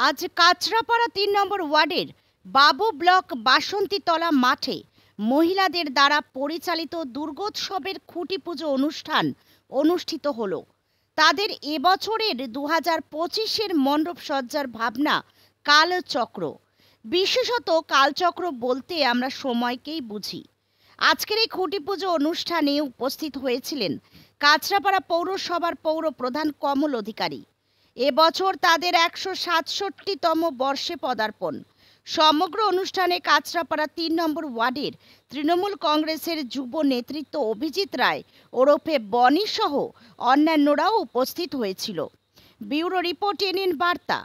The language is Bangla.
আজ কাঁচরাপাড়া ৩ নম্বর ওয়ার্ডের বাবু ব্লক বাসন্তীতলা মাঠে মহিলাদের দ্বারা পরিচালিত দুর্গোৎসবের খুঁটি পুজো অনুষ্ঠান অনুষ্ঠিত হলো। তাদের এবছরের 2025-এর মণ্ডপ সজ্জার ভাবনা কালচক্র। বিশেষত কালচক্র বলতে আমরা সময়কেই বুঝি। আজকের এই খুঁটি পুজো অনুষ্ঠানে উপস্থিত হয়েছিলেন কাঁচরাপাড়া পৌরসভার পৌর প্রধান কমল অধিকারী। এবছর তাদের 167তম বর্ষে পদার্পণ। সমগ্র অনুষ্ঠানে কাঁচরাপাড়া ৩ নম্বর ওয়ার্ডের তৃণমূল কংগ্রেসের যুব নেতৃত্ব অভিজিৎ রায় ওরফে বনি সহ অন্যান্যরাও উপস্থিত হয়েছিল। ব্যুরো রিপোর্ট, এনএন বার্তা।